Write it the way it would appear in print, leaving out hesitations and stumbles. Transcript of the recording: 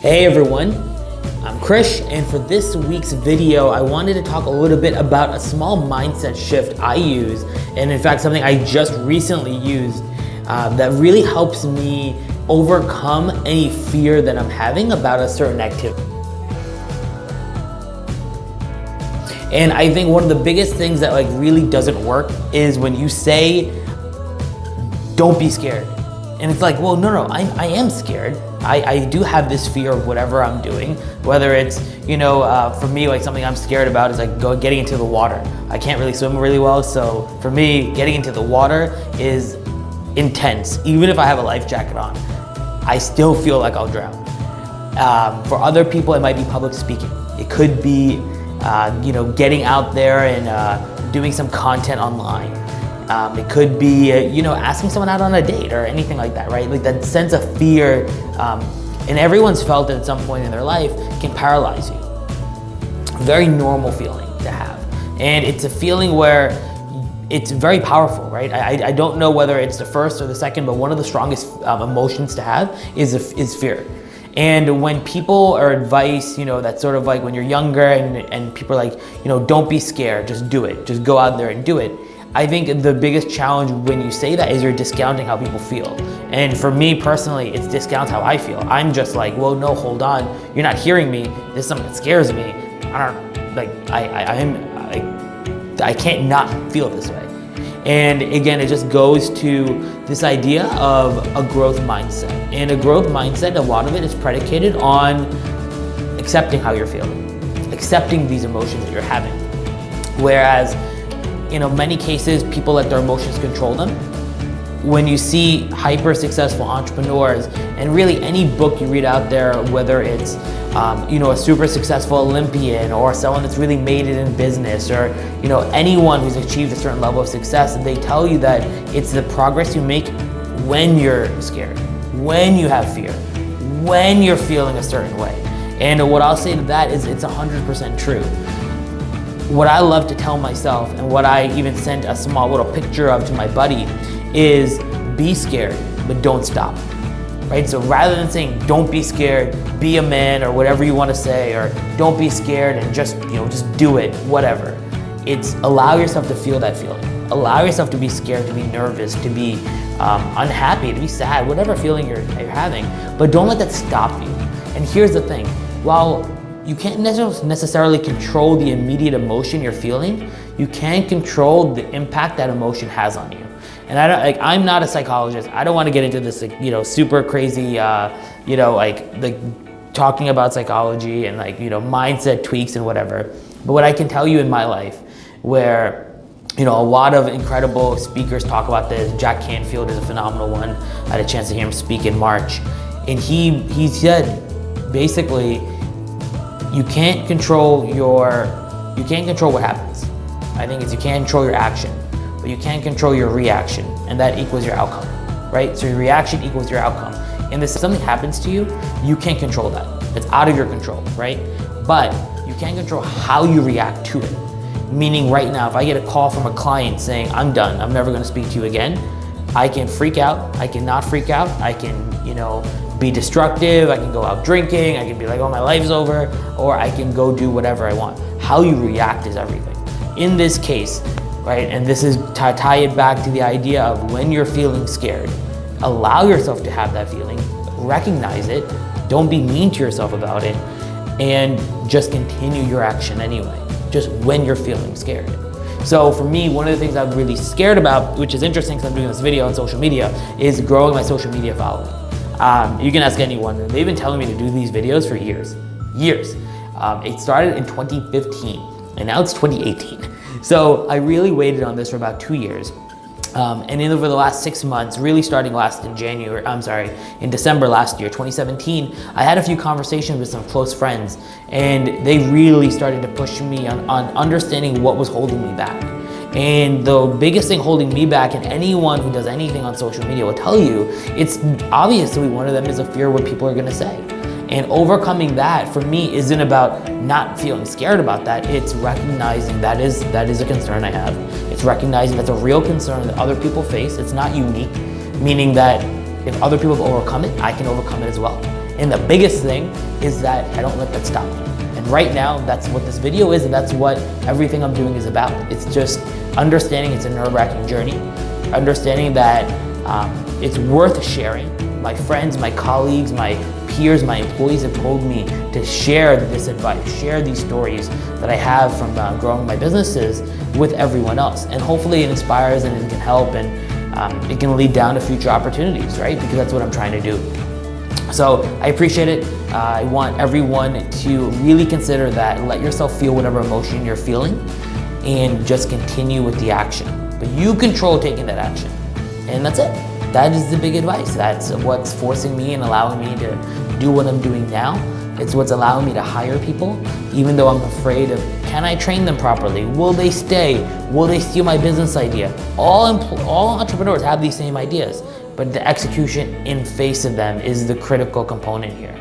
Hey everyone, I'm Krish, and for this week's video, I wanted to talk a little bit about a small mindset shift I use, and in fact something I just recently used that really helps me overcome any fear that I'm having about a certain activity. And I think one of the biggest things that really doesn't work is when you say, don't be scared. And it's like, well, no, I am scared. I do have this fear of whatever I'm doing, whether it's, for me, something I'm scared about is getting into the water. I can't really swim really well, so for me, getting into the water is intense. Even if I have a life jacket on, I still feel like I'll drown. For other people, it might be public speaking. It could be, getting out there and doing some content online. It could be, asking someone out on a date or anything like that, right? That sense of fear, and everyone's felt it at some point in their life, can paralyze you. Very normal feeling to have. And it's a feeling where it's very powerful, right? I don't know whether it's the first or the second, but one of the strongest emotions to have is fear. And when people are advice, that's sort of when you're younger and people are don't be scared, just do it. Just go out there and do it. I think the biggest challenge when you say that is you're discounting how people feel. And for me personally, it discounts how I feel. I'm just well, no, hold on. You're not hearing me. This is something that scares me. I can't not feel this way. And again, it just goes to this idea of a growth mindset. And a growth mindset, a lot of it is predicated on accepting how you're feeling, accepting these emotions that you're having. Whereas, in many cases, people let their emotions control them. When you see hyper successful entrepreneurs, and really any book you read out there, whether it's a super successful Olympian or someone that's really made it in business, or anyone who's achieved a certain level of success, they tell you that it's the progress you make when you're scared, when you have fear, when you're feeling a certain way. And what I'll say to that is it's 100% true. What I love to tell myself, and what I even sent a small little picture of to my buddy, is be scared, but don't stop, right? So rather than saying, don't be scared, be a man, or whatever you want to say, or don't be scared and just do it, whatever. It's allow yourself to feel that feeling. Allow yourself to be scared, to be nervous, to be unhappy, to be sad, whatever feeling you're having, but don't let that stop you. And here's the thing, while you can't necessarily control the immediate emotion you're feeling, you can control the impact that emotion has on you. And I'm not a psychologist. I don't want to get into this super crazy talking about psychology and mindset tweaks and whatever. But what I can tell you in my life, where a lot of incredible speakers talk about this. Jack Canfield is a phenomenal one. I had a chance to hear him speak in March, and he said basically, you can't control what happens. I think you can't control your action, but you can control your reaction, and that equals your outcome, right? So your reaction equals your outcome. And if something happens to you, you can't control that. It's out of your control, right? But you can control how you react to it. Meaning right now, if I get a call from a client saying, I'm done, I'm never gonna speak to you again, I can freak out, I can not freak out, I can, be destructive, I can go out drinking, I can be oh, my life's over, or I can go do whatever I want. How you react is everything. In this case, right, and this is to tie it back to the idea of when you're feeling scared, allow yourself to have that feeling, recognize it, don't be mean to yourself about it, and just continue your action anyway, just when you're feeling scared. So for me, one of the things I'm really scared about, which is interesting because I'm doing this video on social media, is growing my social media following. You can ask anyone. They've been telling me to do these videos for years. It started in 2015, and now it's 2018. So I really waited on this for about 2 years. And then over the last 6 months, really starting in December last year, 2017, I had a few conversations with some close friends, and they really started to push me on understanding what was holding me back. And the biggest thing holding me back, and anyone who does anything on social media will tell you, it's obviously one of them is a fear of what people are gonna say. And overcoming that for me isn't about not feeling scared about that. It's recognizing that is a concern I have. It's recognizing that's a real concern that other people face. It's not unique, meaning that if other people have overcome it, I can overcome it as well. And the biggest thing is that I don't let that stop me. And right now, that's what this video is, and that's what everything I'm doing is about. It's just understanding it's a nerve-wracking journey, understanding that it's worth sharing. My friends, my colleagues, my peers, my employees have told me to share this advice, share these stories that I have from growing my businesses with everyone else. And hopefully it inspires and it can help, and it can lead down to future opportunities, right? Because that's what I'm trying to do. So I appreciate it. I want everyone to really consider that. Let yourself feel whatever emotion you're feeling and just continue with the action. But you control taking that action. And that's it. That is the big advice. That's what's forcing me and allowing me to do what I'm doing now. It's what's allowing me to hire people, even though I'm afraid of, can I train them properly? Will they stay? Will they steal my business idea? All entrepreneurs have these same ideas, but the execution in face of them is the critical component here.